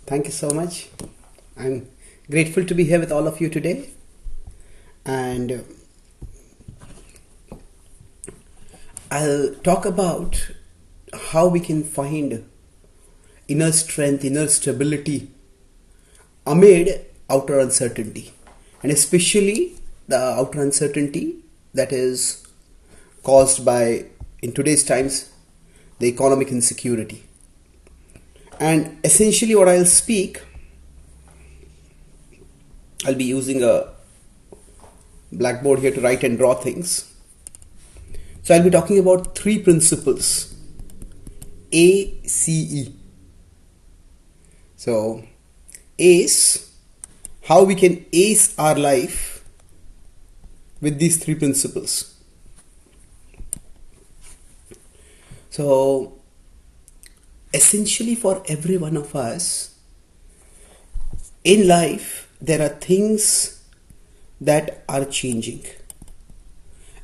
Thank you so much. I'm grateful to be here with all of you today. And I'll talk about how we can find inner strength, inner stability amid outer uncertainty. And especially the outer uncertainty that is caused by, in today's times, the economic insecurity. And essentially what I'll be using a blackboard here to write and draw things. So I'll be talking about three principles, ACE. So ACE, how we can ace our life with these three principles. So essentially for every one of us in life, there are things that are changing,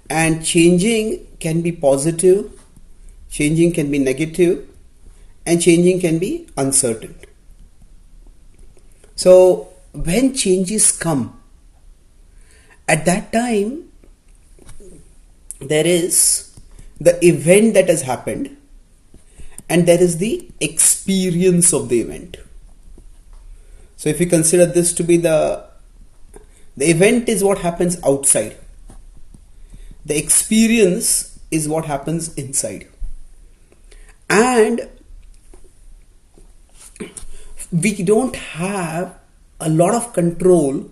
and changing can be positive, changing can be negative, and changing can be uncertain. So when changes come, at that time there is the event that has happened, and there is the experience of the event. So if you consider this to be the event is what happens outside, the experience is what happens inside, and we don't have a lot of control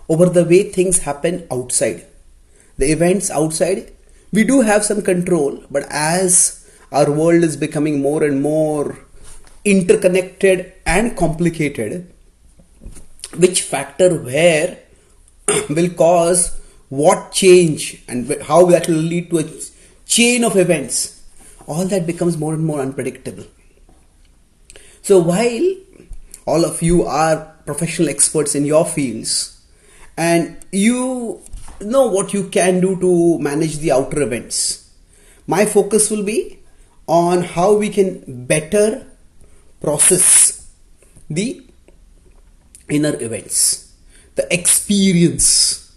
over the way things happen outside. The events outside, we do have some control, but as our world is becoming more and more interconnected and complicated, which factor where will cause what change and how that will lead to a chain of events, all that becomes more and more unpredictable. So while all of you are professional experts in your fields and you know what you can do to manage the outer events, my focus will be on how we can better process the inner events, the experience.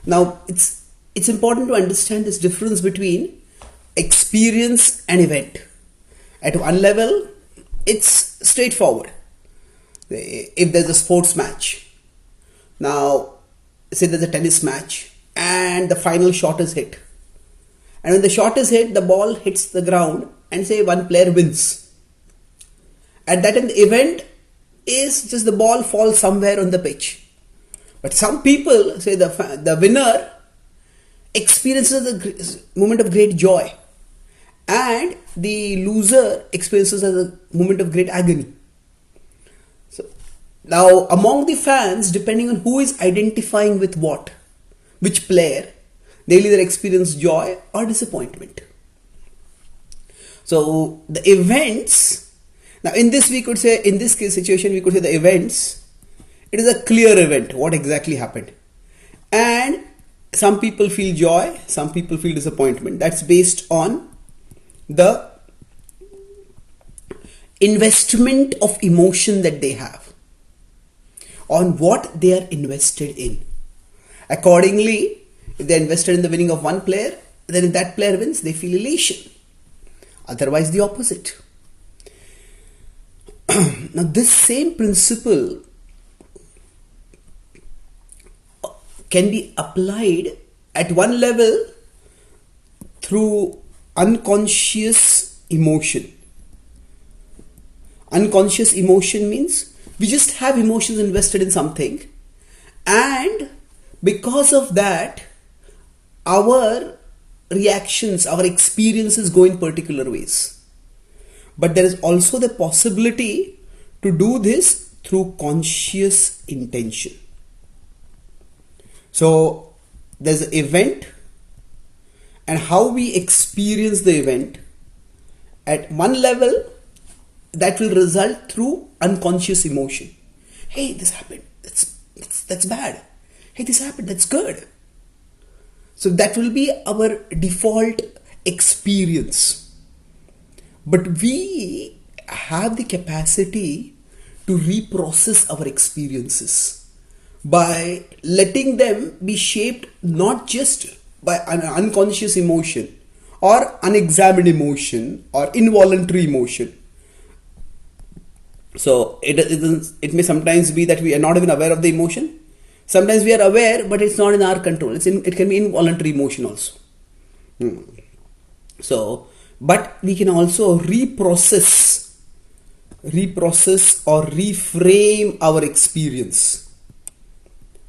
Now it's important to understand this difference between experience and event. At one level, it's straightforward. If there's a sports match, now say there's a tennis match and the final shot is hit, and when the shot is hit, the ball hits the ground and say one player wins. At that time, the event is just the ball falls somewhere on the pitch. But some people say the winner experiences a moment of great joy, and the loser experiences a moment of great agony. So now among the fans, depending on who is identifying with what, which player, they'll either experience joy or disappointment. So the events, now in this case situation, we could say the events, it is a clear event, what exactly happened. And some people feel joy, some people feel disappointment. That's based on the investment of emotion that they have, on what they are invested in. Accordingly, if they are invested in the winning of one player, then if that player wins, they feel elation. Otherwise, the opposite. Now, this same principle can be applied at one level through unconscious emotion. Unconscious emotion means we just have emotions invested in something, and because of that, our reactions, our experiences go in particular ways. But there is also the possibility to do this through conscious intention. So there's an event, and how we experience the event at one level, that will result through unconscious emotion. Hey, this happened, that's bad. Hey, this happened, that's good. So that will be our default experience. But we have the capacity to reprocess our experiences by letting them be shaped not just by an unconscious emotion or unexamined emotion or involuntary emotion. So it may sometimes be that we are not even aware of the emotion. Sometimes we are aware, but it's not in our control. It can be involuntary emotion also. So, but we can also reprocess or reframe our experience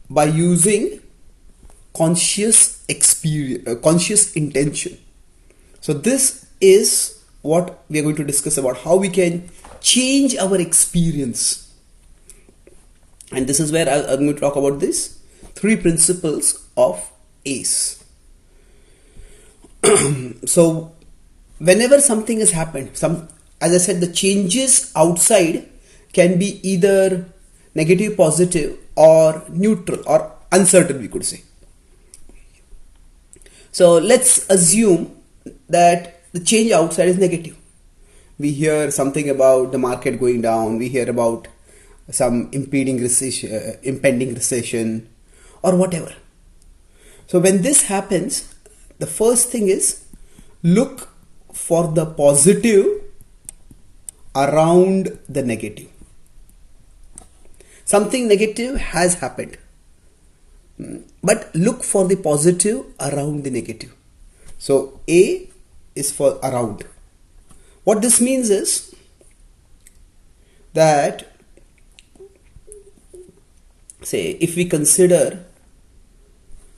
by using conscious intention. So this is what we are going to discuss about, how we can change our experience. And this is where I'm going to talk about this 3 principles of ACE. So whenever something has happened, as I said, the changes outside can be either negative, positive, or neutral, or uncertain, we could say. So let's assume that the change outside is negative. We hear something about the market going down, we hear about some impending recession, or whatever. So when this happens, the first thing is look for the positive around the negative. Something negative has happened, but look for the positive around the negative. So A is for around. What this means is that, say, if we consider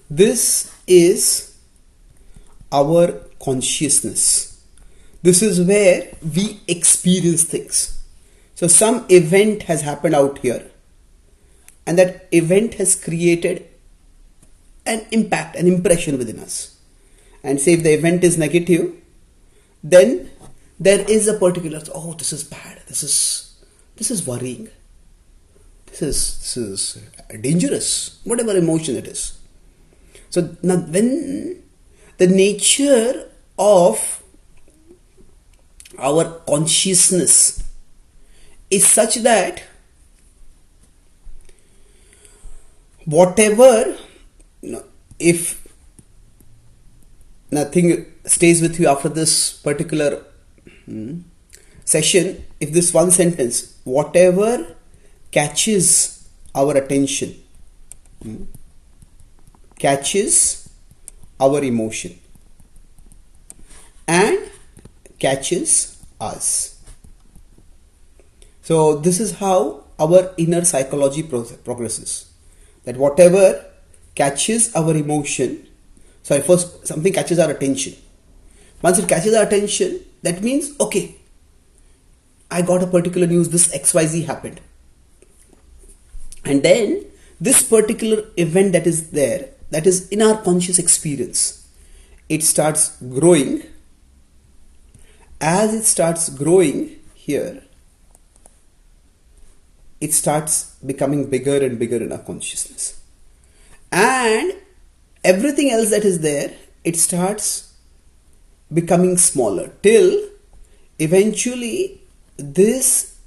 this is our consciousness, this is where we experience things. So some event has happened out here, and that event has created an impact, an impression within us. And say if the event is negative, then there is a particular, oh, this is bad, this is worrying, this is dangerous, whatever emotion it is. So now when the nature of our consciousness is such that whatever, if nothing stays with you after this particular session, if this one sentence, whatever catches our attention, catches our emotion and catches us. So this is how our inner psychology progresses. That whatever catches our emotion, first something catches our attention. Once it catches our attention, that means, okay, I got a particular news, this XYZ happened. And then this particular event that is there, that is in our conscious experience, it starts growing. As it starts growing here, it starts becoming bigger and bigger in our consciousness. And everything else that is there, it starts becoming smaller till eventually this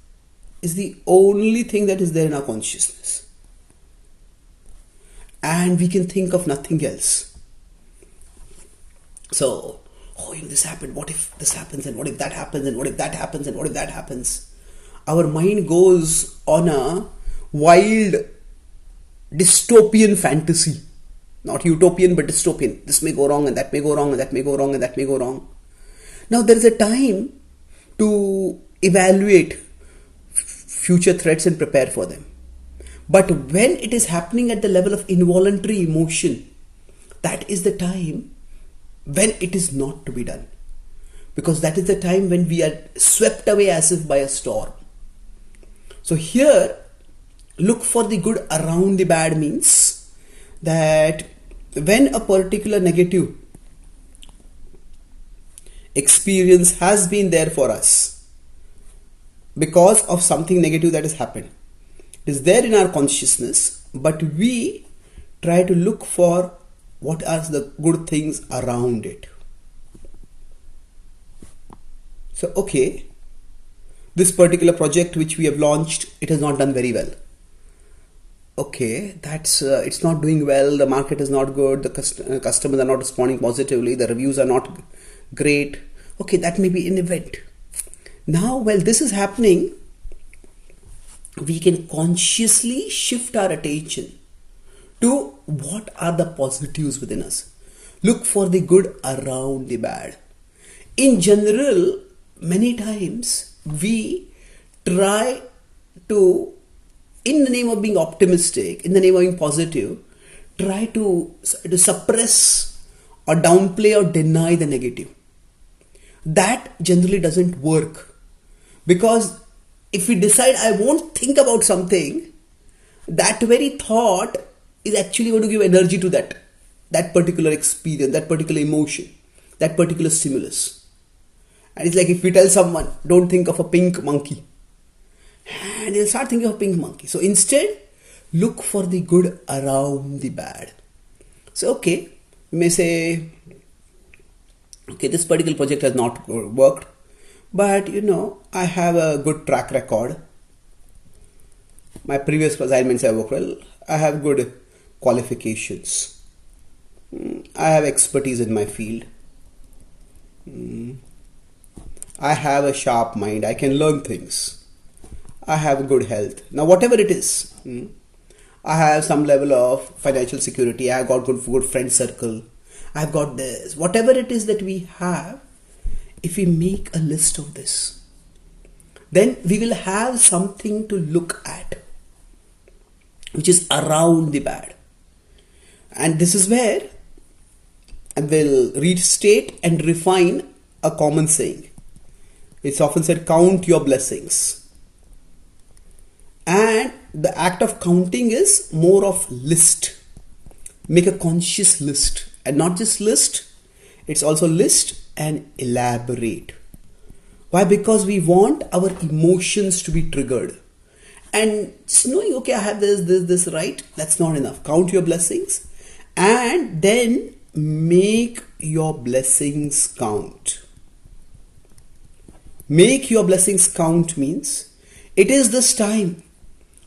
is the only thing that is there in our consciousness. And we can think of nothing else. So, this happened, what if this happens, and what if that happens, and what if that happens, and what if that happens? Our mind goes on a wild dystopian fantasy. Not utopian, but dystopian. This may go wrong, and that may go wrong, and that may go wrong, and that may go wrong. Now there is a time to evaluate future threats and prepare for them. But when it is happening at the level of involuntary emotion, that is the time when it is not to be done. Because that is the time when we are swept away as if by a storm. So here, look for the good around the bad means that when a particular negative experience has been there for us because of something negative that has happened, it is there in our consciousness, but we try to look for what are the good things around it. So, okay, This particular project which we have launched, it has not done very well. Okay, that's it's not doing well. The market is not good. The customers are not responding positively. The reviews are not great. Okay, that may be an event. Now, while this is happening, we can consciously shift our attention to what are the positives within us. Look for the good around the bad. In general, many times we try to, in the name of being optimistic, in the name of being positive, try to suppress or downplay or deny the negative. That generally doesn't work, because if we decide I won't think about something, that very thought is actually going to give energy to that particular experience, that particular emotion, that particular stimulus. And it's like if we tell someone, don't think of a pink monkey, and they'll start thinking of a pink monkey. So instead, look for the good around the bad. So okay, you may say, okay, this particular project has not worked, but I have a good track record. My previous assignments have worked well. I have good qualifications. I have expertise in my field. I have a sharp mind. I can learn things. I have good health. Now, whatever it is, I have some level of financial security. I have got good friend circle. I've got this. Whatever it is that we have, if we make a list of this, then we will have something to look at, which is around the bad. And this is where I will restate and refine a common saying. It's often said, count your blessings. And the act of counting is more of list. Make a conscious list. And not just list, it's also list and elaborate. Why? Because we want our emotions to be triggered. And just knowing, okay, I have this, right? That's not enough. Count your blessings and then make your blessings count. Make your blessings count means it is this time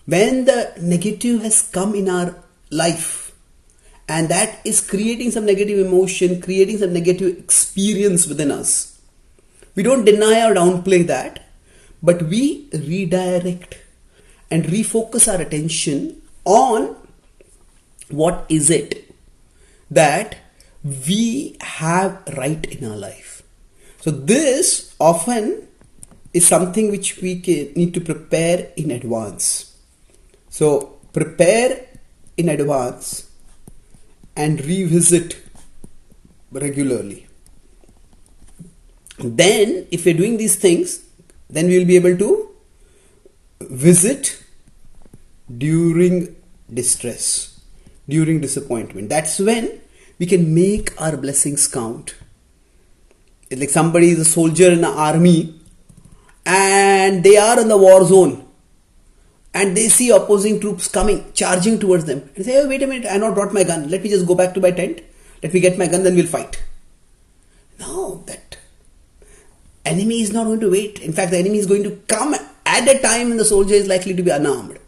when the negative has come in our life, and that is creating some negative emotion, creating some negative experience within us. We don't deny or downplay that, but we redirect and refocus our attention on what is it that we have right in our life. So this often is something which we need to prepare in advance. So prepare in advance and revisit regularly. Then if we're doing these things, then we will be able to visit during distress, during disappointment. That's when we can make our blessings count. It's like somebody is a soldier in the army and they are in the war zone and they see opposing troops coming, charging towards them. They say, oh, wait a minute, I have not brought my gun. Let me just go back to my tent. Let me get my gun, then we'll fight. No, that enemy is not going to wait. In fact, the enemy is going to come at a time when the soldier is likely to be unarmed.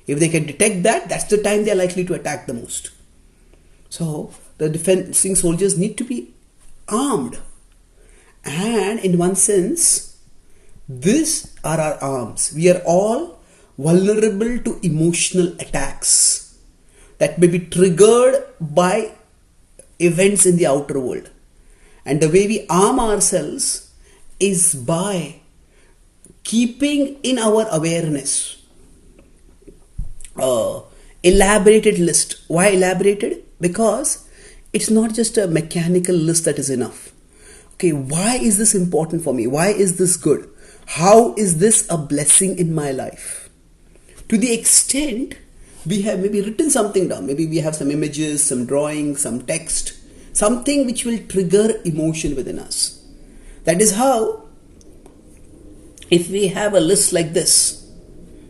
If they can detect that, that's the time they are likely to attack the most. So the defending soldiers need to be armed. And in one sense, these are our arms. We are all vulnerable to emotional attacks that may be triggered by events in the outer world. And the way we arm ourselves is by keeping in our awareness elaborated list. Why elaborated? Because it's not just a mechanical list that is enough. Okay, why is this important for me? Why is this good? How is this a blessing in my life? To the extent we have maybe written something down, maybe we have some images, some drawings, some text, something which will trigger emotion within us. That is how, if we have a list like this,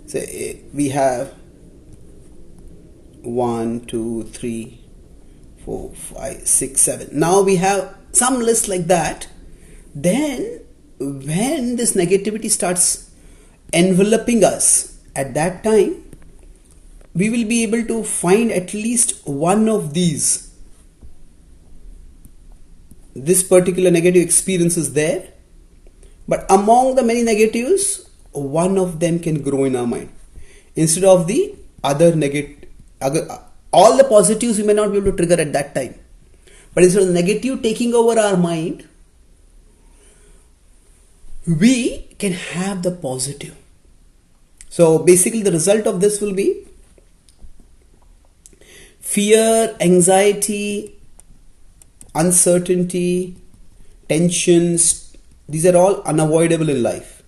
say we have 1, 2, 3, 4, 5, 6, 7. Now we have some list like that. Then when this negativity starts enveloping us, at that time we will be able to find at least one of these. This particular negative experience is there, but among the many negatives, one of them can grow in our mind instead of the other negative. All the positives we may not be able to trigger at that time, but instead of the negative taking over our mind, we can have the positive. So basically the result of this will be fear, anxiety, uncertainty, tensions. These are all unavoidable in life.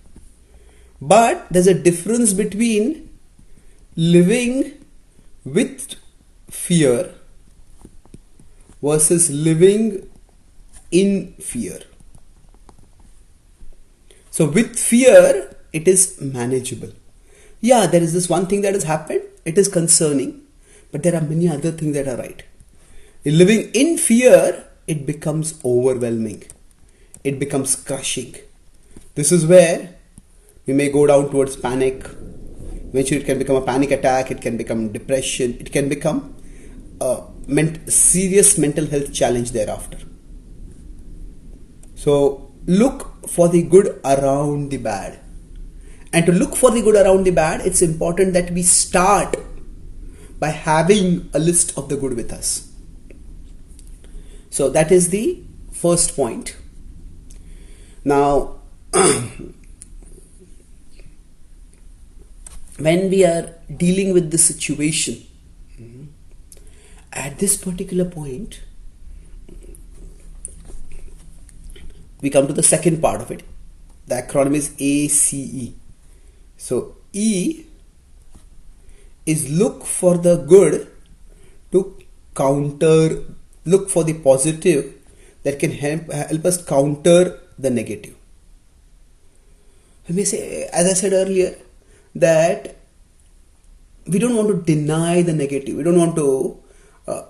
But there's a difference between living with fear versus living in fear. So with fear, it is manageable. Yeah, there is this one thing that has happened. It is concerning. But there are many other things that are right. Living in fear, it becomes overwhelming. It becomes crushing. This is where we may go down towards panic. Eventually it can become a panic attack. It can become depression. It can become a serious mental health challenge thereafter. So look for the good around the bad. And to look for the good around the bad, it's important that we start by having a list of the good with us. So that is the first point. Now, when we are dealing with the situation, at this particular point, we come to the second part of it. The acronym is ACE. So E is look for the good to look for the positive that can help us counter the negative. We may say, as I said earlier, that we don't want to deny the negative. We don't want to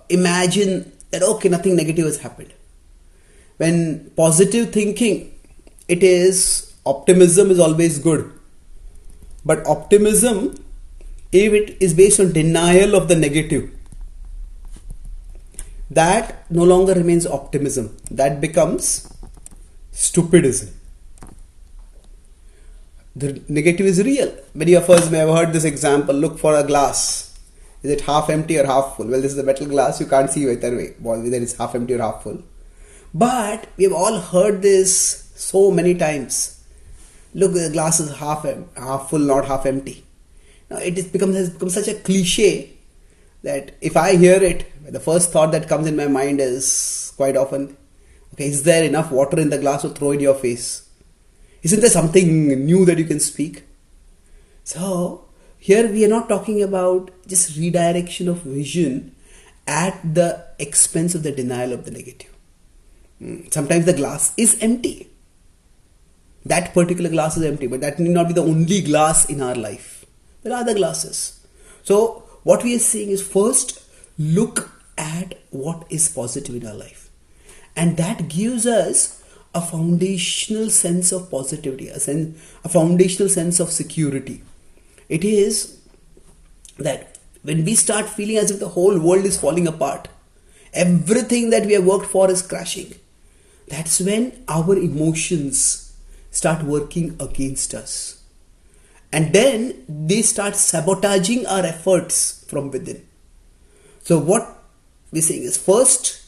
imagine that, okay, nothing negative has happened. When positive thinking, it is optimism is always good. But optimism, if it is based on denial of the negative, that no longer remains optimism. That becomes stupidism. The negative is real. Many of us may have heard this example. Look for a glass. Is it half empty or half full? Well, this is a metal glass. You can't see whether it's half empty or half full. But we have all heard this so many times. Look, the glass is half full, not half empty. Now has become such a cliche that if I hear it, the first thought that comes in my mind is quite often, okay, is there enough water in the glass to throw in your face? Isn't there something new that you can speak? So here we are not talking about just redirection of vision at the expense of the denial of the negative. Sometimes the glass is empty. That particular glass is empty, but that need not be the only glass in our life. There are other glasses. So what we are saying is, first look at what is positive in our life. And that gives us a foundational sense of positivity, a foundational sense of security. It is that when we start feeling as if the whole world is falling apart, everything that we have worked for is crashing, that's when our emotions start working against us. And then they start sabotaging our efforts from within. So what we're saying is, first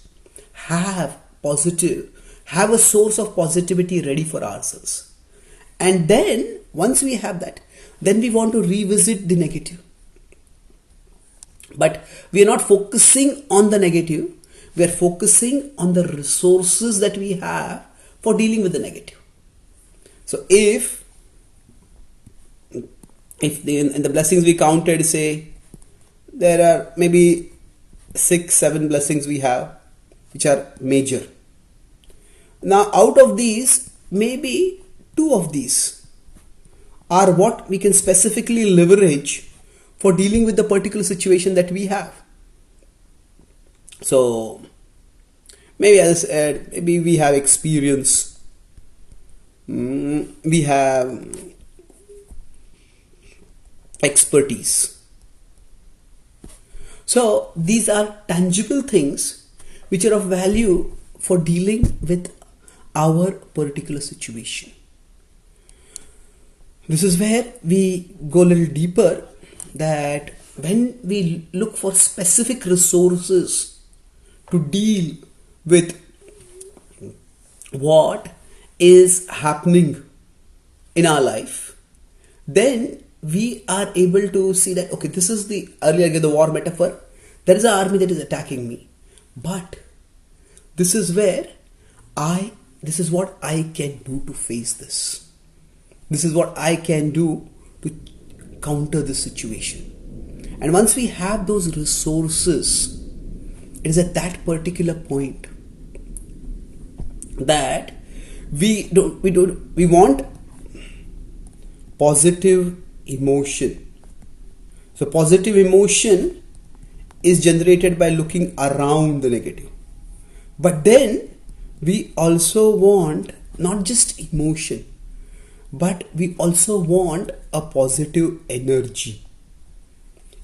have a source of positivity ready for ourselves. And then once we have that, then we want to revisit the negative. But we are not focusing on the negative. We are focusing on the resources that we have for dealing with the negative. So if in the blessings we counted, say there are maybe 6-7 blessings we have which are major. Now out of these, maybe 2 of these are what we can specifically leverage for dealing with the particular situation that we have. So maybe, as I said, maybe we have experience, we have expertise. So these are tangible things which are of value for dealing with our particular situation. This is where we go a little deeper, that when we look for specific resources to deal with what is happening in our life, then we are able to see that, okay, this is the, earlier I gave the war metaphor, there is an army that is attacking me, but this is where this is what I can do to face this. This is what I can do to counter this situation. And once we have those resources, it is at that particular point that we want positive emotion. So positive emotion is generated by looking around the negative. But then we also want not just emotion, but we also want a positive energy.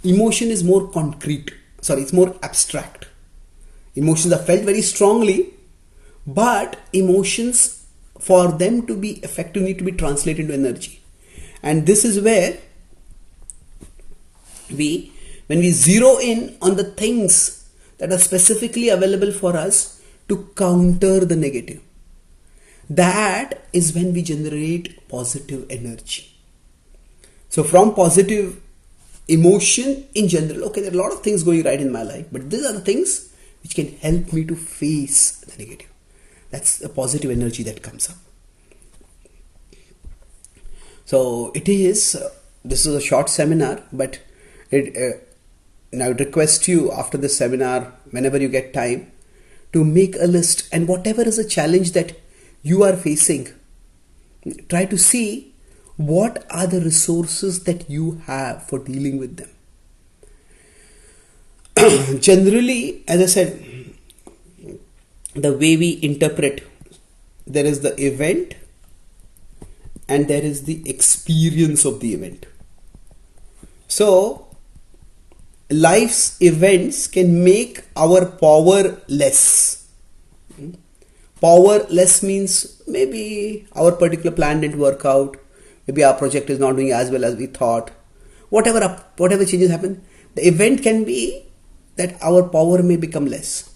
Emotion is more concrete. It's more abstract. Emotions are felt very strongly, but emotions, for them to be effective, need to be translated into energy. And this is where when we zero in on the things that are specifically available for us to counter the negative, that is when we generate positive energy. So from positive emotion in general, okay, there are a lot of things going right in my life, but these are the things which can help me to face the negative. That's the positive energy that comes up. So this is a short seminar, but I would request you after this seminar, whenever you get time, to make a list, and whatever is a challenge that you are facing, try to see what are the resources that you have for dealing with them. Generally, as I said, the way we interpret, there is the event and there is the experience of the event. So life's events can make our power less. Power less means maybe our particular plan didn't work out, maybe our project is not doing as well as we thought. Whatever changes happen, the event can be that our power may become less.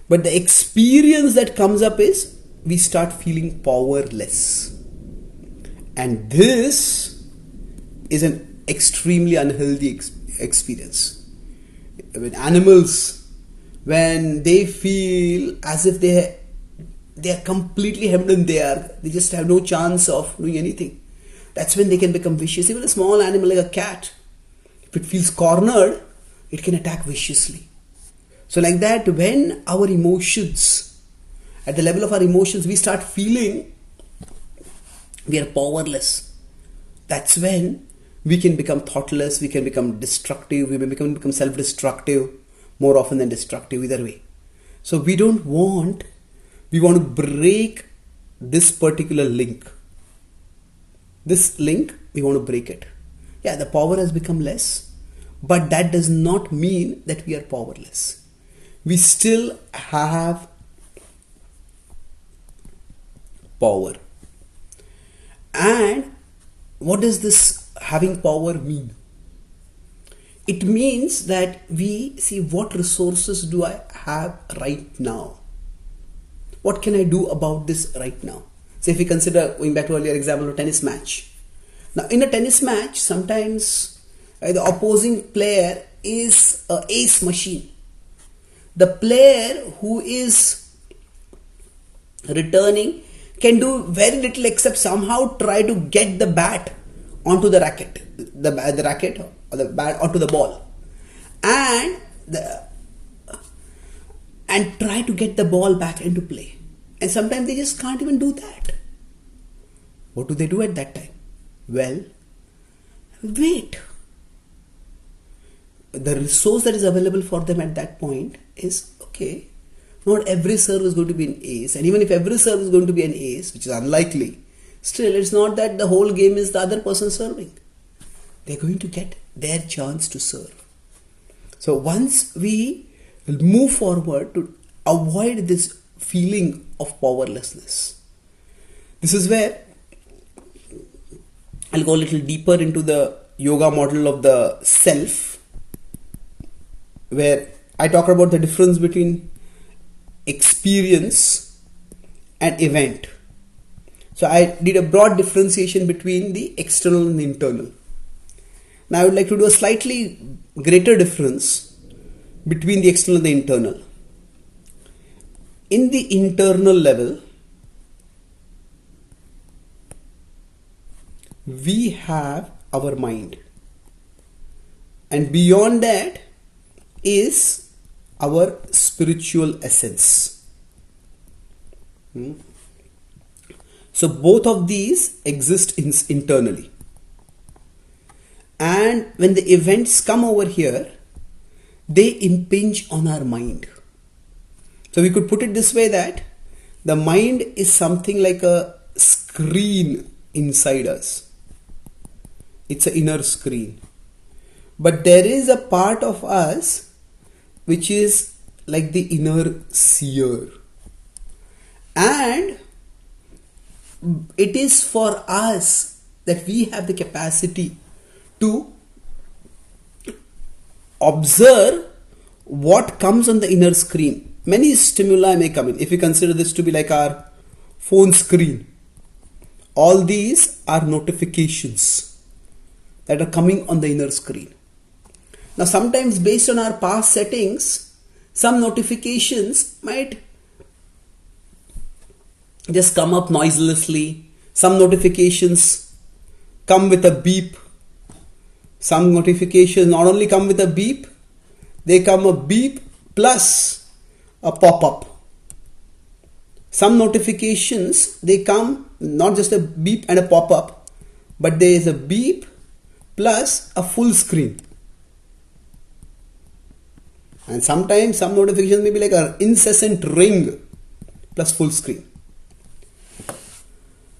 But the experience that comes up is we start feeling powerless. And this is an extremely unhealthy experience. When animals, when they feel as if they are completely hemmed in there, they just have no chance of doing anything, that's when they can become vicious. Even a small animal like a cat, if it feels cornered, it can attack viciously. So like that, when our emotions, at the level of our emotions, we start feeling we are powerless, that's when we can become thoughtless, we can become destructive, we may become self-destructive, more often than destructive, either way. So we want to break this particular link. This link, we want to break it. Yeah, the power has become less, but that does not mean that we are powerless. We still have power. And what does this having power mean? It means that we see what resources do I have right now. What can I do about this right now? So if we consider, going back to earlier example of a tennis match. Now in a tennis match, sometimes the opposing player is an ace machine. The player who is returning can do very little except somehow try to get the bat onto the racket, the racket or the bat onto the ball, and try to get the ball back into play. And sometimes they just can't even do that. What do they do at that time? Well, wait. The resource that is available for them at that point is, okay, not every serve is going to be an ace, and even if every serve is going to be an ace, which is unlikely, still it's not that the whole game is the other person serving. they're going to get their chance to serve. So once we move forward to avoid this feeling of powerlessness, this is where I'll go a little deeper into the yoga model of the self, where I talk about the difference between experience and event. So I did a broad differentiation between the external and the internal. Now I would like to do a slightly greater difference between the external and the internal. In the internal level, we have our mind, and beyond that is our spiritual essence. So both of these exist internally, and when the events come over here, they impinge on our mind. So we could put it this way, that the mind is something like a screen inside us. It's an inner screen. But there is a part of us which is like the inner seer. And it is for us that we have the capacity to observe what comes on the inner screen. Many stimuli may come in. If we consider this to be like our phone screen, all these are notifications that are coming on the inner screen. Now sometimes based on our past settings, some notifications might just come up noiselessly. Some notifications come with a beep. Some notifications not only come with a beep, they come a beep plus a pop-up. Some notifications, they come not just a beep and a pop-up, but there is a beep plus a full screen. And sometimes some notifications may be like an incessant ring plus full screen.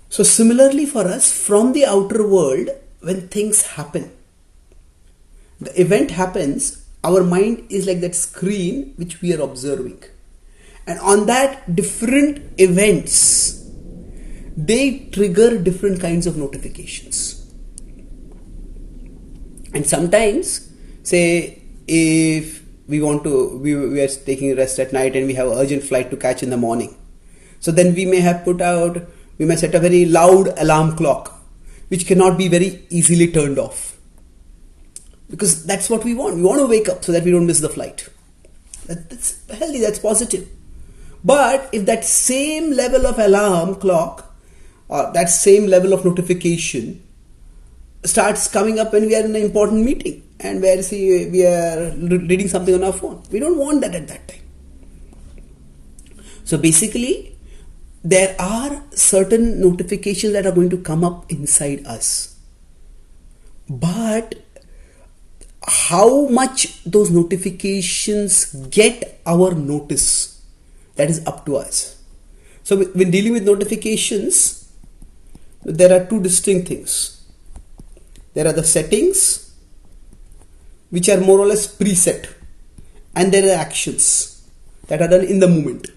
So similarly for us, from the outer world, when things happen, the event happens, our mind is like that screen which we are observing. And on that, different events, they trigger different kinds of notifications. And sometimes, say, if we are taking a rest at night and we have an urgent flight to catch in the morning, so then we may set a very loud alarm clock, which cannot be very easily turned off. Because that's what we want. We want to wake up so that we don't miss the flight. That's healthy, that's positive. But if that same level of alarm clock or that same level of notification starts coming up when we are in an important meeting and where we are reading something on our phone, we don't want that at that time. So basically, there are certain notifications that are going to come up inside us. But how much those notifications get our notice, that is up to us. So when dealing with notifications, there are two distinct things. There are the settings, which are more or less preset, and there are actions that are done in the moment.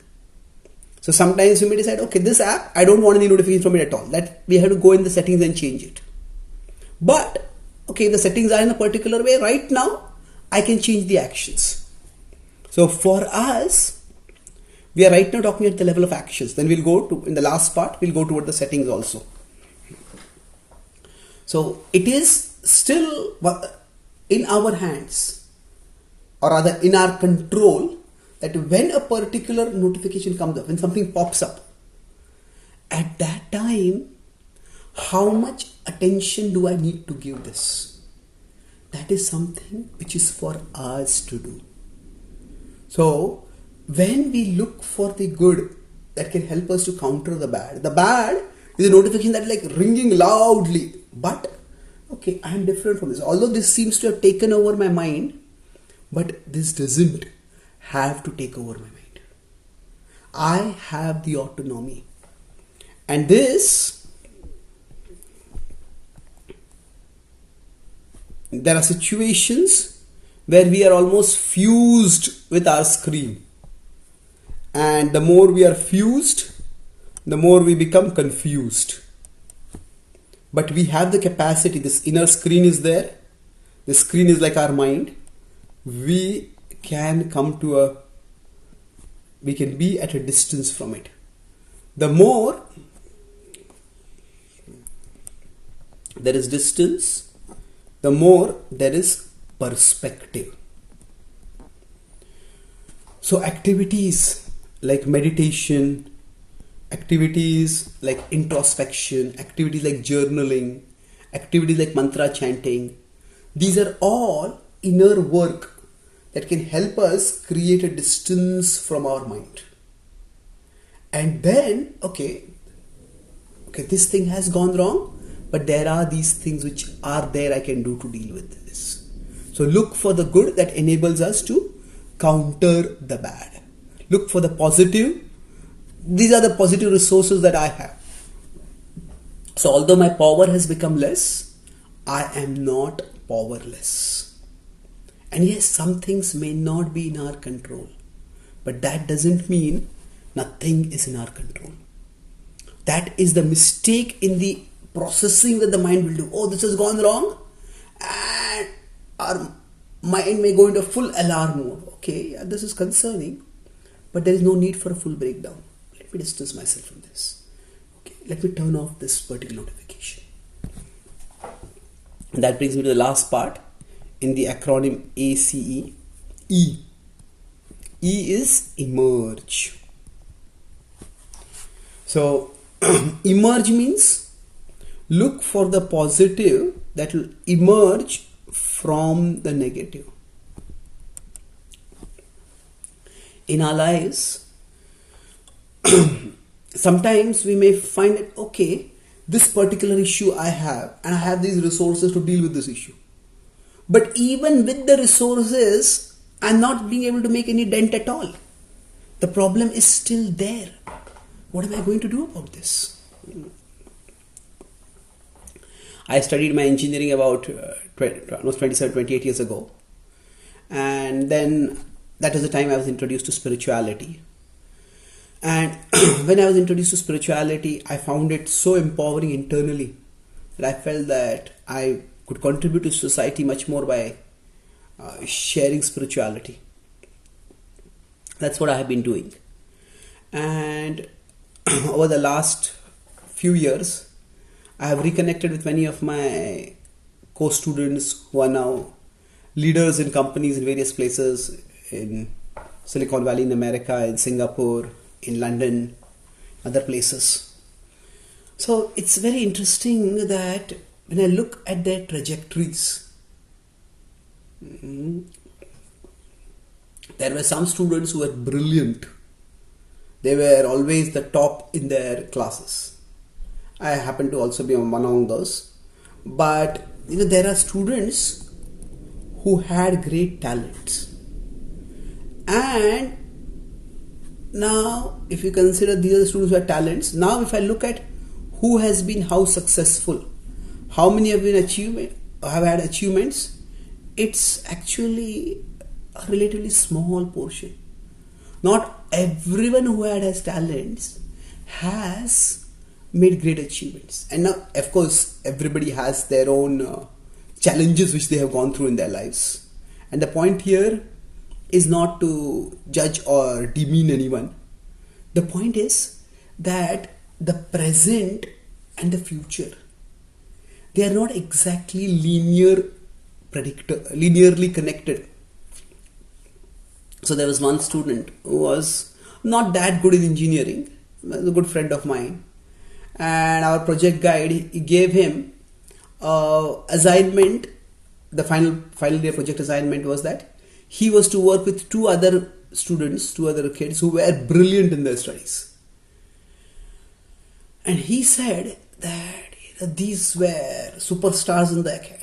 So sometimes you may decide, okay, this app, I don't want any notification from it at all. That we have to go in the settings and change it. But, okay, the settings are in a particular way. Right now, I can change the actions. So for us, we are right now talking at the level of actions. Then we'll go to, in the last part, we'll go toward the settings also. So it is still in our hands, or rather in our control, that when a particular notification comes up, when something pops up, at that time, how much attention do I need to give this? That is something which is for us to do. So when we look for the good that can help us to counter the bad is a notification that is like ringing loudly. But okay, I am different from this. Although this seems to have taken over my mind, but this doesn't have to take over my mind. I have the autonomy. And this there are situations where we are almost fused with our screen, and the more we are fused, the more we become confused. But we have the capacity, this inner screen is there, the screen is like our mind. We can be at a distance from it. The more there is distance, the more there is perspective. So activities like meditation, activities like introspection, activities like journaling, activities like mantra chanting, these are all inner work that can help us create a distance from our mind. And then, okay, this thing has gone wrong, but there are these things which are there I can do to deal with this. So look for the good that enables us to counter the bad. Look for the positive. These are the positive resources that I have. So although my power has become less, I am not powerless. And yes, some things may not be in our control, but that doesn't mean nothing is in our control. That is the mistake in the processing that the mind will do. Oh, this has gone wrong, and our mind may go into full alarm mode. Okay, this is concerning, but there is no need for a full breakdown. Let me distance myself from this. Okay, let me turn off this particular notification. And that brings me to the last part in the acronym ACE. E. E is emerge. So emerge means look for the positive that will emerge from the negative. In our lives, sometimes we may find that, okay, this particular issue I have, and I have these resources to deal with this issue. But even with the resources, I'm not being able to make any dent at all. The problem is still there. What am I going to do about this? I studied my engineering about almost 27, 28 years ago. And then that was the time I was introduced to spirituality. And when I was introduced to spirituality, I found it so empowering internally that I felt that I could contribute to society much more by sharing spirituality. That's what I have been doing. And over the last few years, I have reconnected with many of my co-students who are now leaders in companies in various places in Silicon Valley in America, in Singapore, in London, other places. So it's very interesting that when I look at their trajectories, there were some students who were brilliant. They were always the top in their classes. I happen to also be among those. But there are students who had great talents. And now, if you consider these are the students who have talents, now if I look at who has been how successful, how many have had achievements, it's actually a relatively small portion. Not everyone who has talents has made great achievements. And now, of course, everybody has their own challenges which they have gone through in their lives. And the point here is not to judge or demean anyone. The point is that the present and the future, they are not exactly linearly connected. So there was one student who was not that good in engineering, a good friend of mine, and our project guide, he gave him assignment. The final day project assignment was that he was to work with two other kids who were brilliant in their studies. And he said that these were superstars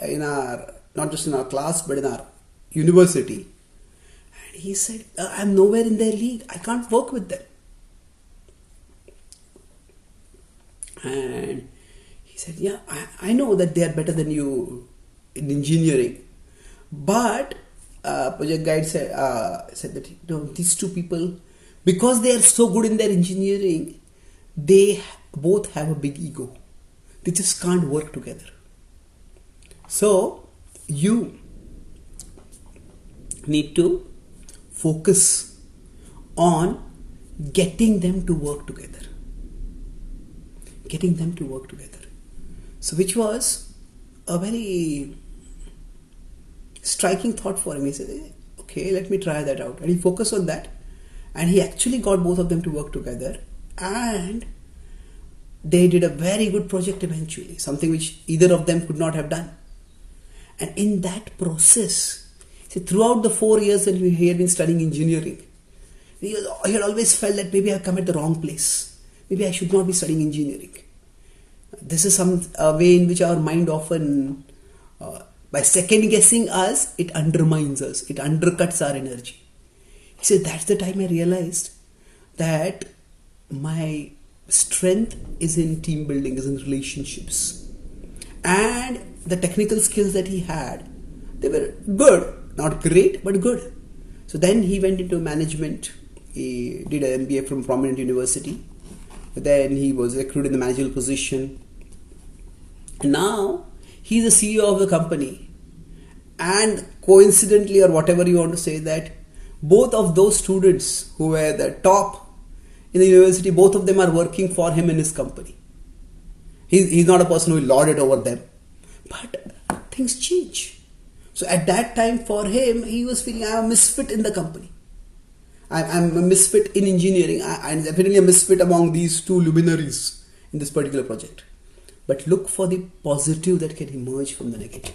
in our, not just in our class, but in our university. And he said, I'm nowhere in their league. I can't work with them. And he said, yeah, I know that they are better than you in engineering. But project guide said that these two people, because they are so good in their engineering, they both have a big ego. They just can't work together. So you need to focus on getting them to work together. Getting them to work together. So which was a very striking thought for him. He said, okay, let me try that out. And he focused on that. And he actually got both of them to work together. And they did a very good project eventually. Something which either of them could not have done. And in that process, see, throughout the 4 years that he had been studying engineering, he had always felt that maybe I've come at the wrong place. Maybe I should not be studying engineering. This is some way in which our mind often, by second guessing us, it undermines us. It undercuts our energy. He said, that's the time I realized that my strength is in team building, is in relationships. And the technical skills that he had, they were good. Not great, but good. So then he went into management. He did an MBA from a prominent university. Then he was recruited in the managerial position. And now he's the CEO of the company. And coincidentally, or whatever you want to say, that both of those students who were the top in the university, both of them are working for him in his company. He's not a person who will lord it over them. But things change. So at that time for him, he was feeling, I'm a misfit in the company. I'm a misfit in engineering. I'm definitely a misfit among these two luminaries in this particular project. But look for the positive that can emerge from the negative.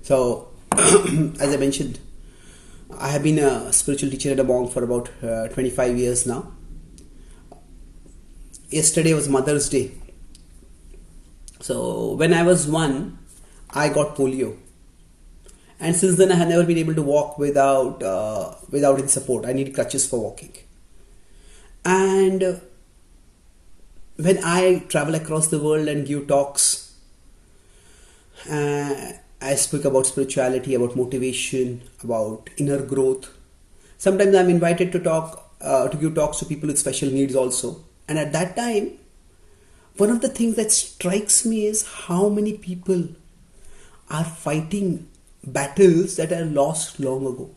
So, as I mentioned, I have been a spiritual teacher and a monk for about 25 years now. Yesterday was Mother's Day. So, when I was 1, I got polio. And since then I have never been able to walk without any support. I need crutches for walking. And when I travel across the world and give talks, I speak about spirituality, about motivation, about inner growth. Sometimes I'm invited to give talks to people with special needs also. And at that time, one of the things that strikes me is how many people are fighting battles that are lost long ago.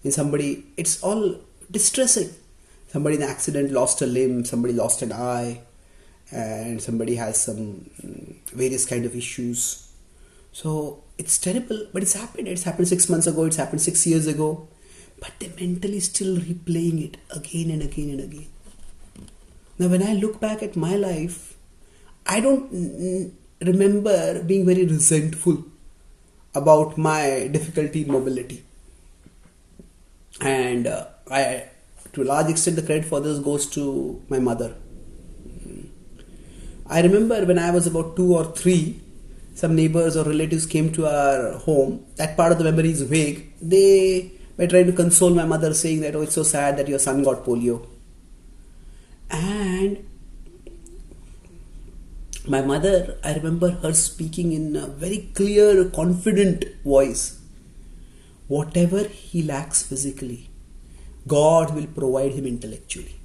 In somebody, it's all distressing. Somebody in an accident lost a limb, somebody lost an eye, and somebody has some various kind of issues. So it's terrible, but it's happened. It's happened 6 months ago, it's happened 6 years ago, but they're mentally still replaying it again and again and again. Now when I look back at my life, I don't remember being very resentful about my difficulty in mobility. And to a large extent, the credit for this goes to my mother. I remember when I was about 2 or 3, some neighbors or relatives came to our home. That part of the memory is vague. They were trying to console my mother, saying that, oh, it's so sad that your son got polio. And my mother, I remember her speaking in a very clear, confident voice. Whatever he lacks physically, God will provide him intellectually.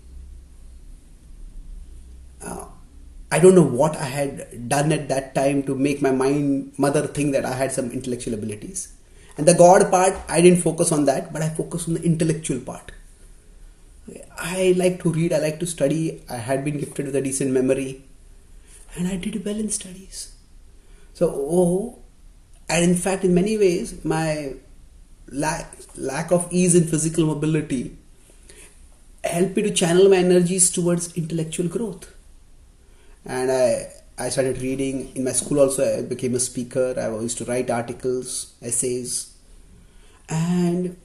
I don't know what I had done at that time to make my mother think that I had some intellectual abilities. And the God part, I didn't focus on that, but I focused on the intellectual part. I like to read, I like to study. I had been gifted with a decent memory. And I did well in studies. So, and in fact, in many ways, my lack of ease in physical mobility helped me to channel my energies towards intellectual growth. And I started reading. In my school also, I became a speaker. I used to write articles, essays. And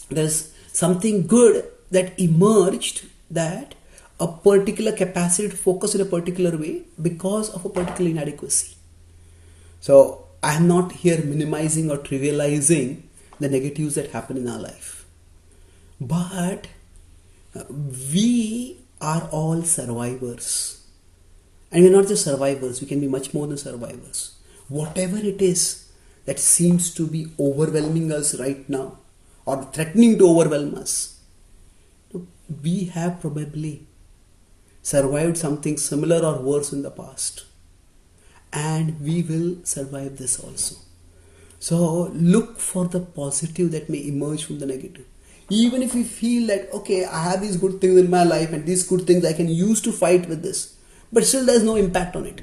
there's something good that emerged, that a particular capacity to focus in a particular way because of a particular inadequacy. So I am not here minimizing or trivializing the negatives that happen in our life. But we are all survivors. And we're not just survivors, we can be much more than survivors. Whatever it is that seems to be overwhelming us right now or threatening to overwhelm us, we have probably survived something similar or worse in the past. And we will survive this also. So look for the positive that may emerge from the negative. Even if you feel that, okay, I have these good things in my life and these good things I can use to fight with this, but still there's no impact on it.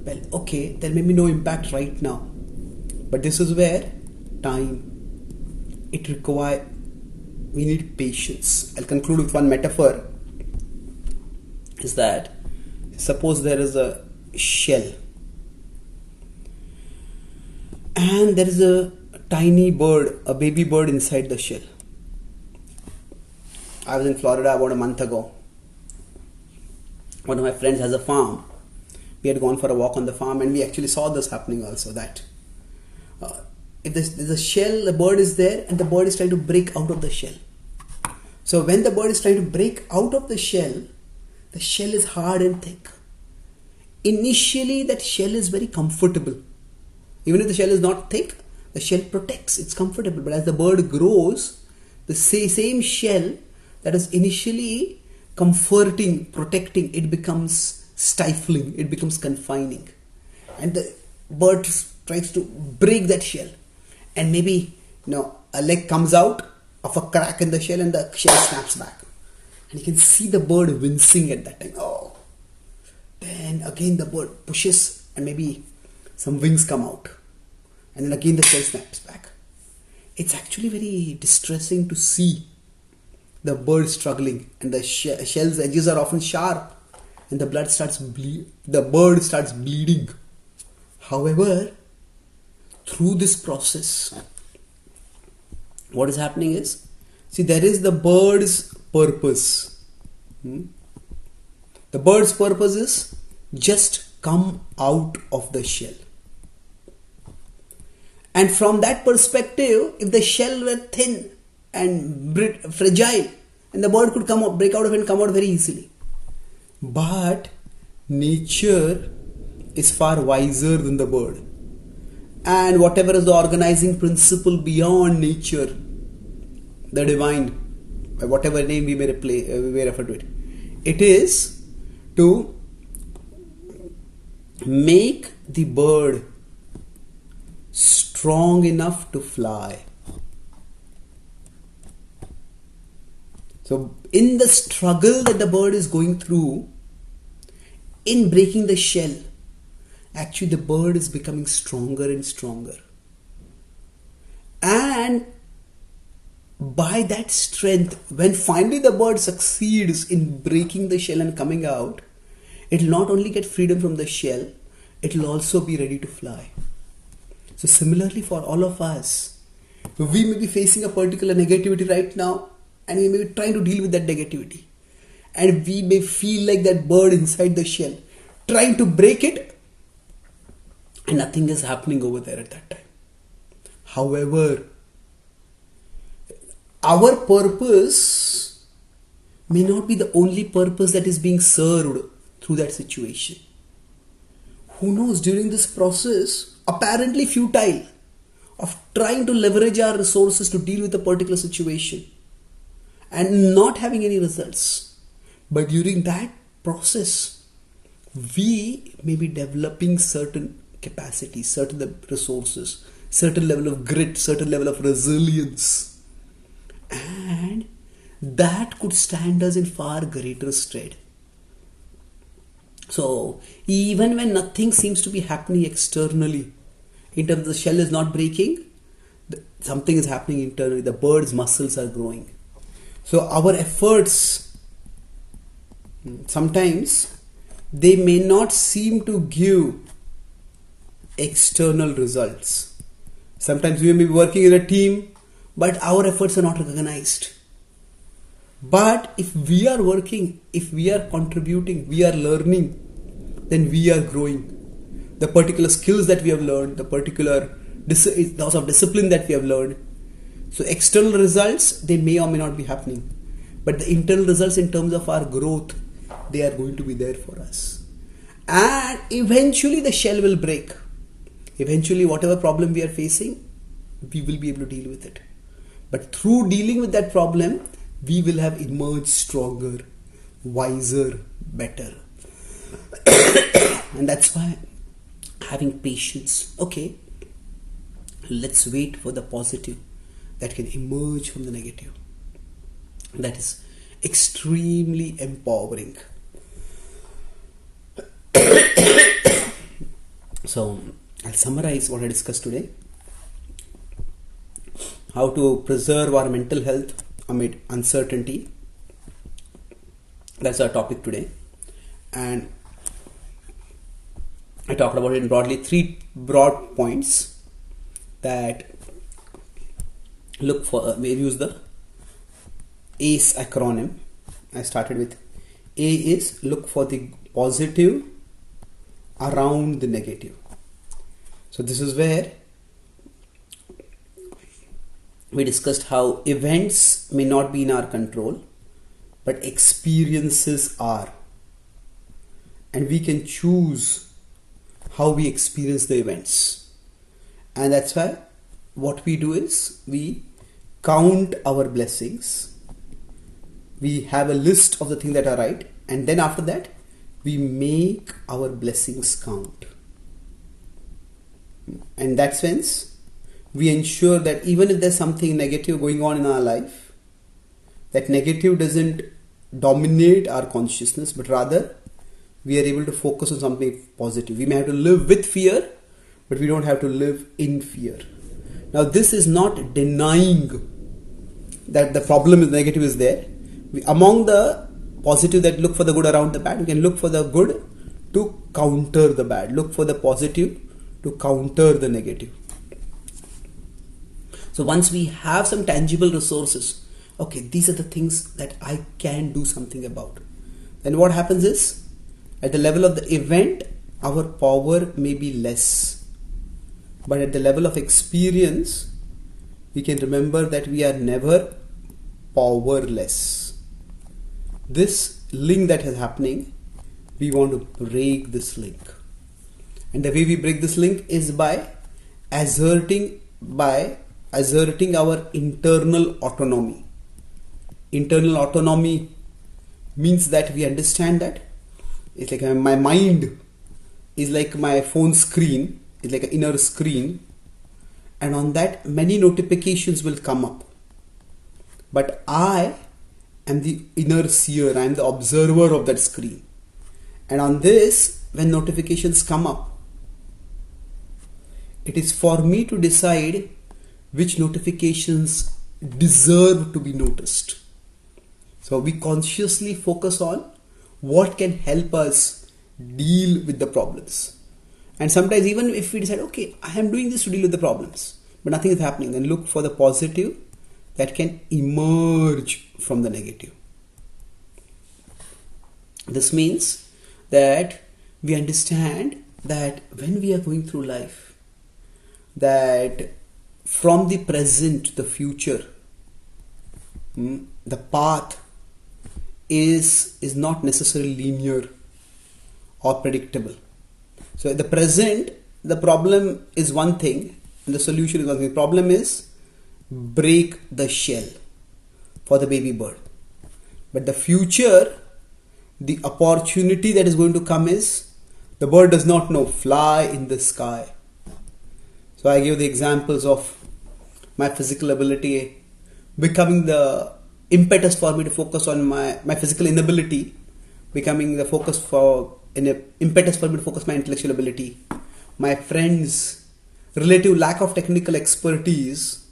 Well, okay, there may be no impact right now. But this is where time, we need patience. I'll conclude with one metaphor. Is that, suppose there is a shell. And there is a tiny bird, a baby bird inside the shell. I was in Florida about a month ago. One of my friends has a farm. We had gone for a walk on the farm and we actually saw this happening also, that if there's a shell, the bird is there and the bird is trying to break out of the shell. So when the bird is trying to break out of the shell is hard and thick. Initially that shell is very comfortable. Even if the shell is not thick, the shell protects, it's comfortable. But as the bird grows, the same shell that is initially comforting, protecting, it becomes stifling, it becomes confining. And the bird tries to break that shell. And maybe a leg comes out of a crack in the shell and the shell snaps back. And you can see the bird wincing at that time. Oh. Then again the bird pushes and maybe some wings come out. And then again the shell snaps back. It's actually very distressing to see the bird struggling, and the shell's edges are often sharp and the bird starts bleeding. However, through this process, what is happening is, see, there is the bird's purpose. The bird's purpose is just come out of the shell. And from that perspective, if the shell were thin and fragile, and the bird could break out of it and come out very easily. But nature is far wiser than the bird. And whatever is the organizing principle beyond nature, the divine, whatever name we may refer to it, it is to make the bird strong enough to fly. So in the struggle that the bird is going through, in breaking the shell, actually the bird is becoming stronger and stronger. And by that strength, when finally the bird succeeds in breaking the shell and coming out, it will not only get freedom from the shell, it will also be ready to fly. So similarly for all of us, we may be facing a particular negativity right now, and we may be trying to deal with that negativity. And we may feel like that bird inside the shell, trying to break it, and nothing is happening over there at that time. However, our purpose may not be the only purpose that is being served through that situation. Who knows, during this process, apparently futile, of trying to leverage our resources to deal with a particular situation and not having any results. But during that process, we may be developing certain capacities, certain resources, certain level of grit, certain level of resilience. And that could stand us in far greater stead. So even when nothing seems to be happening externally, in terms of the shell is not breaking, something is happening internally. The bird's muscles are growing. So our efforts, sometimes they may not seem to give external results. Sometimes we may be working in a team, but our efforts are not recognized. But if we are working, if we are contributing, we are learning, then we are growing. The particular skills that we have learned, the particular loss of discipline that we have learned. So external results, they may or may not be happening. But the internal results in terms of our growth, they are going to be there for us. and eventually the shell will break. Eventually, whatever problem we are facing, we will be able to deal with it. But through dealing with that problem, we will have emerged stronger, wiser, better. And that's why having patience. Okay, let's wait for the positive that can emerge from the negative. That is extremely empowering. So, I'll summarize what I discussed today. How to preserve our mental health amid uncertainty. That's our topic today. And I talked about it in broadly 3 broad points that look for. We use the ACE acronym. I started with A is look for the positive around the negative. So this is where we discussed how events may not be in our control, but experiences are. And we can choose how we experience the events. And that's why what we do is we count our blessings. We have a list of the things that are right, and then after that we make our blessings count. And that sense, we ensure that even if there's something negative going on in our life, that negative doesn't dominate our consciousness, but rather we are able to focus on something positive. We may have to live with fear, but we don't have to live in fear. Now, this is not denying that the problem is negative is there. Among the positive that look for the good around the bad, we can look for the good to counter the bad. Look for the positive to counter the negative. So once we have some tangible resources, okay, these are the things that I can do something about. Then what happens is, at the level of the event, our power may be less. But at the level of experience, we can remember that we are never powerless. This link that is happening, we want to break this link. And the way we break this link is by asserting our internal autonomy. Internal autonomy means that we understand that it's like my mind is like my phone screen, it's like an inner screen, and on that many notifications will come up. But I am the inner seer, I am the observer of that screen. And on this, when notifications come up, it is for me to decide which notifications deserve to be noticed. So we consciously focus on what can help us deal with the problems. And sometimes even if we decide, okay, I am doing this to deal with the problems, but nothing is happening, then look for the positive that can emerge from the negative. This means that we understand that when we are going through life, that from the present to the future, the path is not necessarily linear or predictable. So at the present, the problem is one thing and the solution is one thing. The problem is break the shell for the baby bird. But the future, the opportunity that is going to come is the bird does not know, fly in the sky. So I give the examples of my physical ability becoming the impetus for me to focus on my physical inability, becoming the impetus for me to focus my intellectual ability. My friend's relative lack of technical expertise,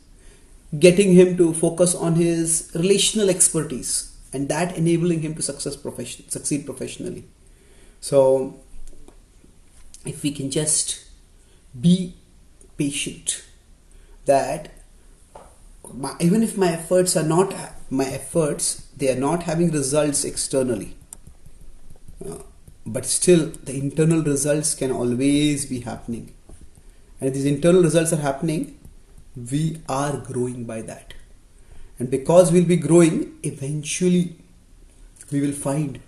getting him to focus on his relational expertise, and that enabling him to succeed professionally. So if we can just be patient, that even if my efforts, they are not having results externally, but still the internal results can always be happening. And if these internal results are happening, we are growing by that. And because we'll be growing, eventually we will find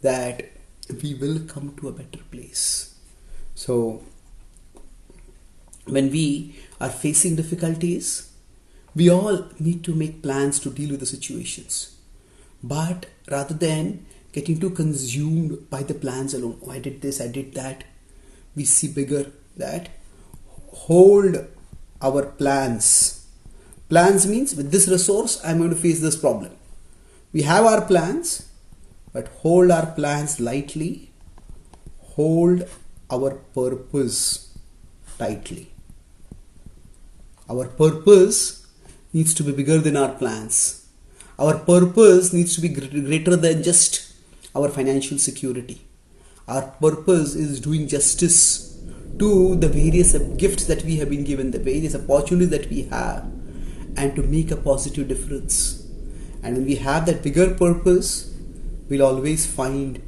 that we will come to a better place. So when we are facing difficulties, we all need to make plans to deal with the situations. But rather than getting too consumed by the plans alone, oh, I did this, I did that, we see bigger that hold our plans. Plans means with this resource, I'm going to face this problem. We have our plans, but hold our plans lightly. Hold our purpose tightly. Our purpose needs to be bigger than our plans. Our purpose needs to be greater than just our financial security. Our purpose is doing justice to the various gifts that we have been given, the various opportunities that we have, and to make a positive difference. And when we have that bigger purpose, we'll always find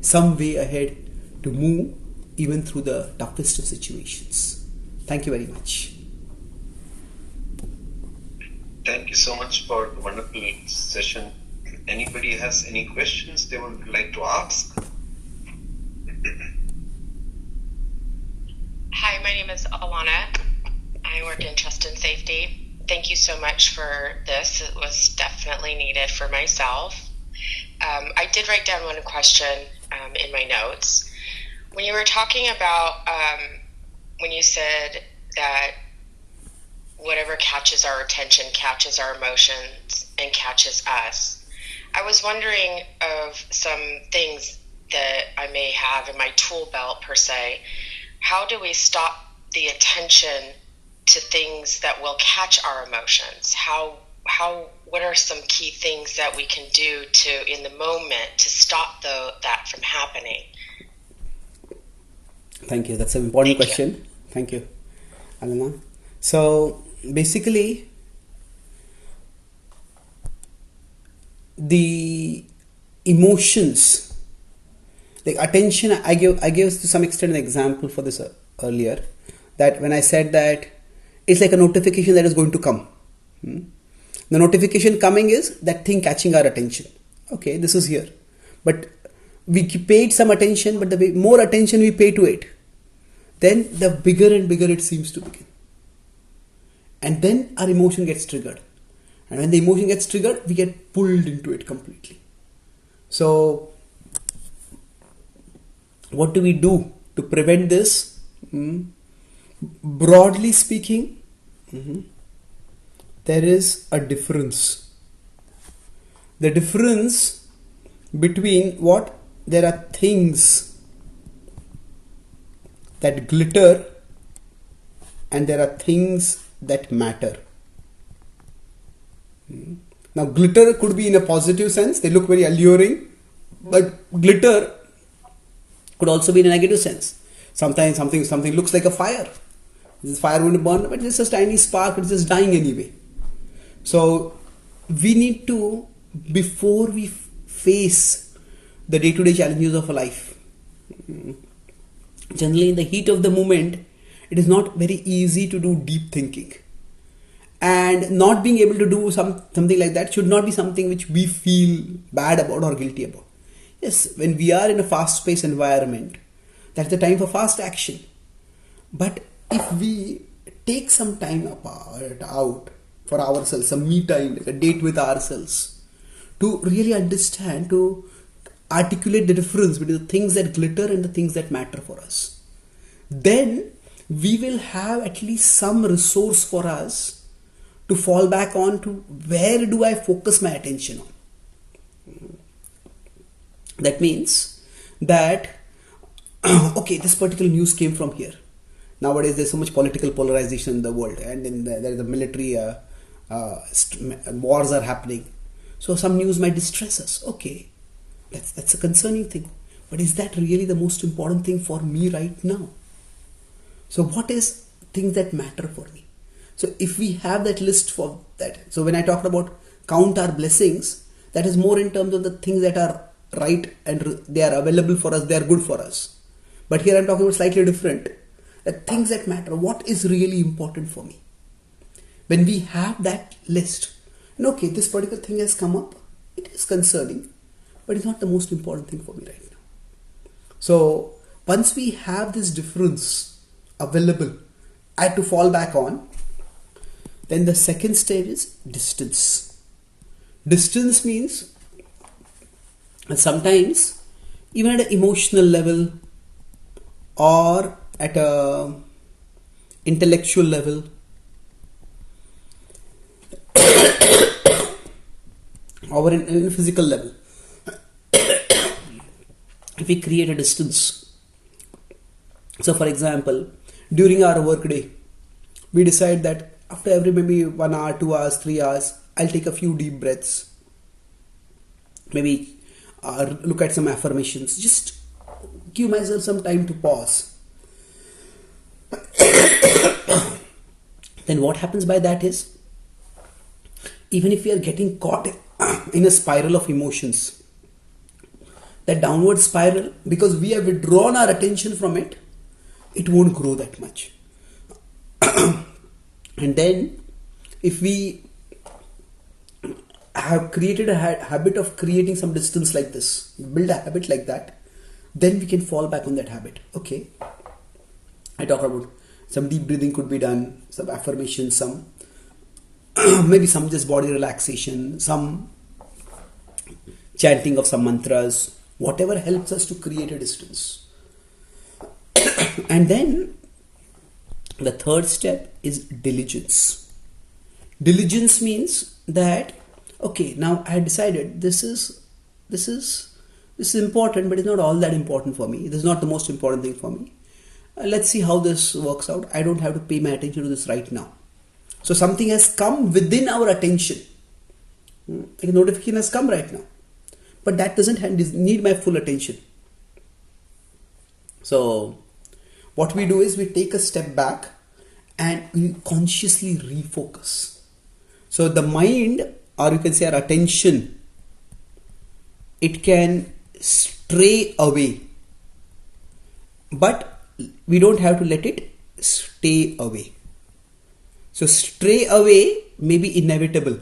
some way ahead to move even through the toughest of situations. Thank you very much. Thank you so much for the wonderful session. If anybody has any questions they would like to ask? Hi, my name is Alana. I work in trust and safety. Thank you so much for this. It was definitely needed for myself. I did write down one question in my notes. When you were talking about, when you said that whatever catches our attention catches our emotions and catches us, I was wondering of some things that I may have in my tool belt per se. How do we stop the attention to things that will catch our emotions? What are some key things that we can do to, in the moment, to stop that from happening? Thank you. That's an important question. Thank you, Alana. So basically, the emotions, like attention, I gave to some extent an example for this earlier, that when I said that it's like a notification that is going to come. The notification coming is that thing catching our attention. Okay, this is here. But we paid some attention, but the more attention we pay to it, then the bigger and bigger it seems to begin. And then our emotion gets triggered. And when the emotion gets triggered, we get pulled into it completely. So, what do we do to prevent this? Broadly speaking, there is a difference. The difference between what? There are things that glitter and there are things that matter. Now, glitter could be in a positive sense. They look very alluring. But glitter could also be in a negative sense. Sometimes something looks like a fire. This fire going to burn, but it's just a tiny spark. It's just dying anyway. So we need to, before we face the day-to-day challenges of a life, generally in the heat of the moment, it is not very easy to do deep thinking. And not being able to do something like that should not be something which we feel bad about or guilty about. Yes, when we are in a fast-paced environment, that's the time for fast action. But if we take some time out for ourselves, some me time, like a date with ourselves, to really understand, to articulate the difference between the things that glitter and the things that matter for us, then we will have at least some resource for us to fall back on to where do I focus my attention on. That means that, okay, this particular news came from here. Nowadays there's so much political polarization in the world, and there is a military wars are happening. So some news might distress us. Okay, that's a concerning thing. But is that really the most important thing for me right now? So what is things that matter for me? So if we have that list for that, so when I talked about count our blessings, that is more in terms of the things that are right and they are available for us, they are good for us. But here I'm talking about slightly different. The things that matter, what is really important for me? When we have that list, and okay, this particular thing has come up, it is concerning, but it's not the most important thing for me right now. So once we have this difference available to fall back on, then the second stage is distance. Distance means sometimes even at an emotional level or at a intellectual level or in a physical level, if we create a distance. So for example, during our work day, we decide that after every maybe 1 hour, 2 hours, 3 hours, I'll take a few deep breaths, maybe look at some affirmations, just give myself some time to pause. Then what happens by that is, even if we are getting caught in a spiral of emotions, that downward spiral, because we have withdrawn our attention from it, it won't grow that much. And then if we have created a habit of creating some distance like this, build a habit like that, then we can fall back on that habit. Okay, I talk about some deep breathing could be done, some affirmations, some maybe some just body relaxation, some chanting of some mantras, whatever helps us to create a distance. And then the third step is diligence. Diligence means that, okay, now I decided this is important, but it's not all that important for me. This is not the most important thing for me. Let's see how this works out. I don't have to pay my attention to this right now. So something has come within our attention. A notification has come right now, but that doesn't need my full attention. So what we do is we take a step back and we consciously refocus. So the mind, or you can say our attention, it can stray away, but we don't have to let it stay away. So stray away may be inevitable,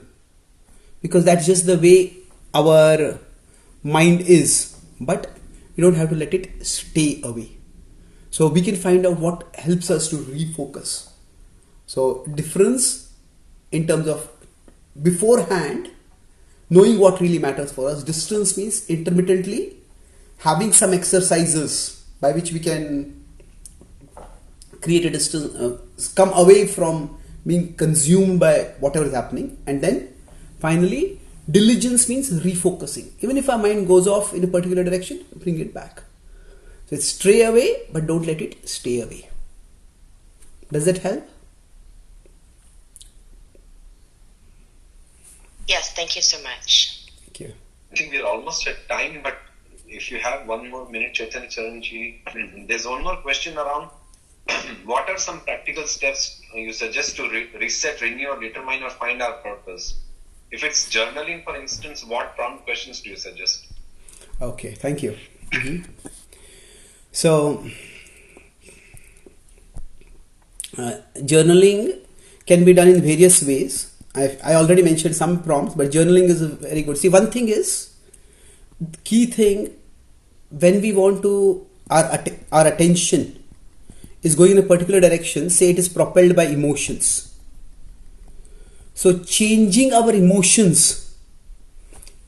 because that's just the way our mind is, but we don't have to let it stay away. So we can find out what helps us to refocus. So difference in terms of beforehand, knowing what really matters for us. Distance means intermittently having some exercises by which we can create a distance, come away from being consumed by whatever is happening. And then finally, diligence means refocusing. Even if our mind goes off in a particular direction, bring it back. So it's stray away, but don't let it stay away. Does that help? Yes, thank you so much. Thank you. I think we're almost at time, but if you have 1 more minute, Chaitanya Charan ji, there's one more question around what are some practical steps you suggest to reset, renew, or determine or find our purpose? If it's journaling, for instance, what prompt questions do you suggest? Okay, thank you. So, journaling can be done in various ways. I already mentioned some prompts, but journaling is very good. See, one thing is, key thing, when we want to, our attention is going in a particular direction, say it is propelled by emotions. So changing our emotions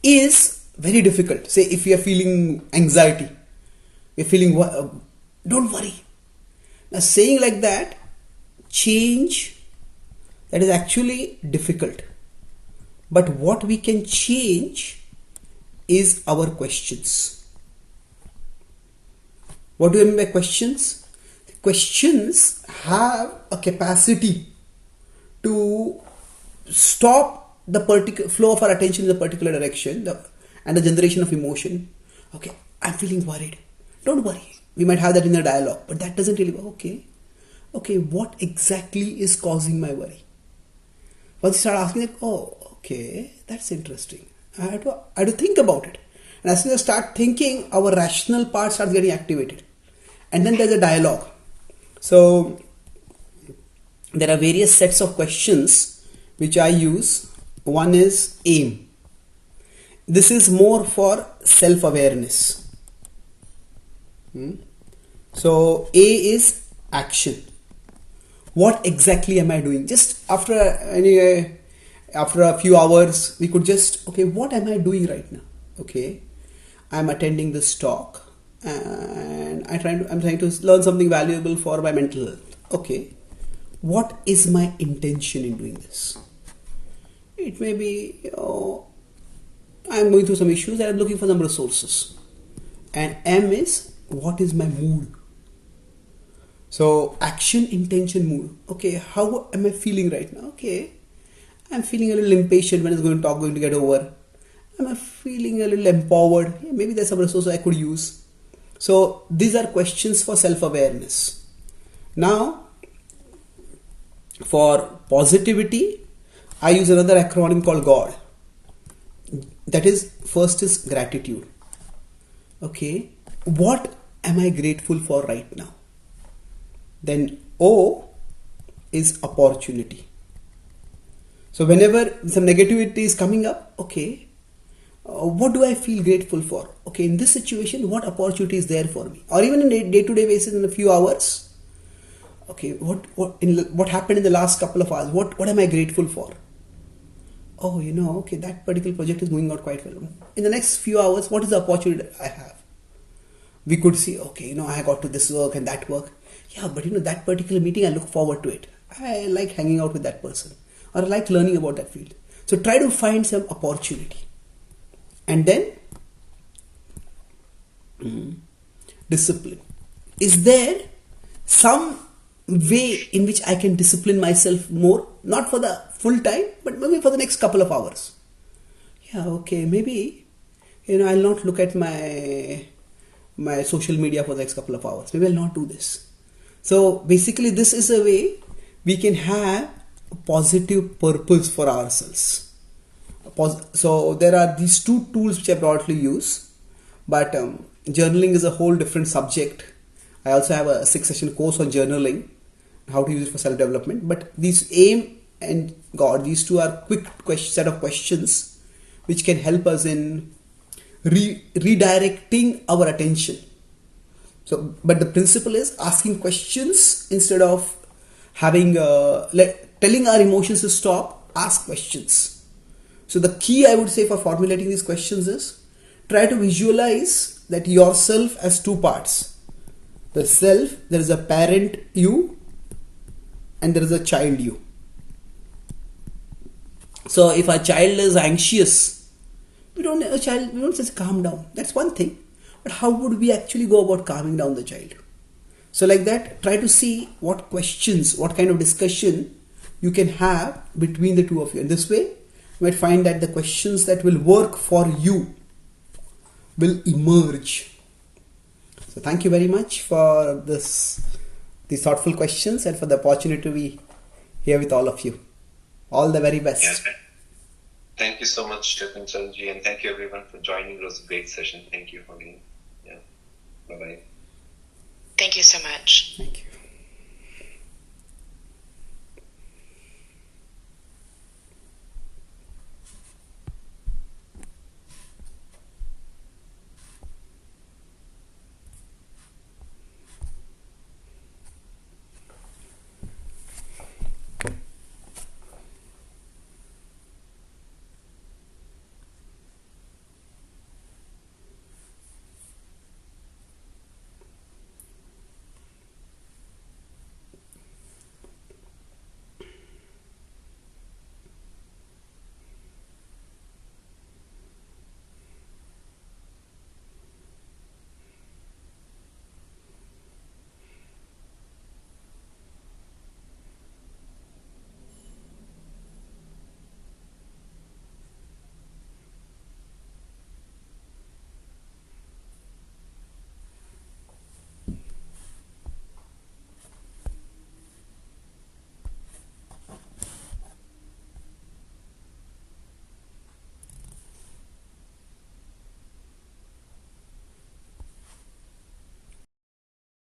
is very difficult. Say if we are feeling anxiety, we are feeling, don't worry. Now saying like that, change, that is actually difficult. But what we can change is our questions. What do I mean by questions? Questions have a capacity to stop the particular flow of our attention in a particular direction and the generation of emotion. Okay, I'm feeling worried. Don't worry. We might have that in the dialogue, but that doesn't really work. Okay, what exactly is causing my worry? Once you start asking it, oh, okay, that's interesting. I have to think about it. And as soon as I start thinking, our rational part starts getting activated. And then there's a dialogue. So there are various sets of questions which I use. One is aim. This is more for self-awareness. So A is action. What exactly am I doing? Just after a few hours, we could just, okay, what am I doing right now? Okay, I'm attending this talk and I'm trying to learn something valuable for my mental health. Okay, what is my intention in doing this? It may be, I'm going through some issues and I'm looking for some resources. And M is, what is my mood? So action, intention, mood. Okay, how am I feeling right now? Okay, I'm feeling a little impatient when it's going to get over. I'm feeling a little empowered. Yeah, maybe there's some resources I could use. So these are questions for self-awareness. Now, for positivity, I use another acronym called God. That is, first is gratitude. Okay, what am I grateful for right now? Then O is opportunity. So whenever some negativity is coming up, okay, what do I feel grateful for? Okay, in this situation, what opportunity is there for me? Or even in a day-to-day basis, in a few hours, okay, what happened in the last couple of hours? What am I grateful for? Oh, okay, that particular project is going out quite well. In the next few hours, what is the opportunity I have? We could see, okay, I got to this work and that work. Yeah, but that particular meeting, I look forward to it. I like hanging out with that person, or I like learning about that field. So try to find some opportunity. And then discipline. Is there some way in which I can discipline myself more? Not for the full time, but maybe for the next couple of hours. Yeah, okay, maybe I'll not look at my social media for the next couple of hours. Maybe I'll not do this. So basically this is a way we can have a positive purpose for ourselves. So there are these two tools which I broadly use, but journaling is a whole different subject. I also have a 6-session course on journaling, how to use it for self-development. But these aim and God, these two are quick set of questions which can help us in redirecting our attention. So, but the principle is asking questions instead of having telling our emotions to stop. Ask questions. So the key, I would say, for formulating these questions is try to visualize that yourself as two parts. The self, there is a parent you, and there is a child you. So if a child is anxious, we don't say calm down. That's one thing. But how would we actually go about calming down the child? So like that, try to see what questions, what kind of discussion you can have between the two of you. In this way, you might find that the questions that will work for you will emerge. So thank you very much for these thoughtful questions and for the opportunity to be here with all of you. All the very best. Yes. Thank you so much, Chaitanya Charan ji, and thank you everyone for joining. It was a great session. Thank you again. Yeah. Bye-bye. Thank you so much. Thank you.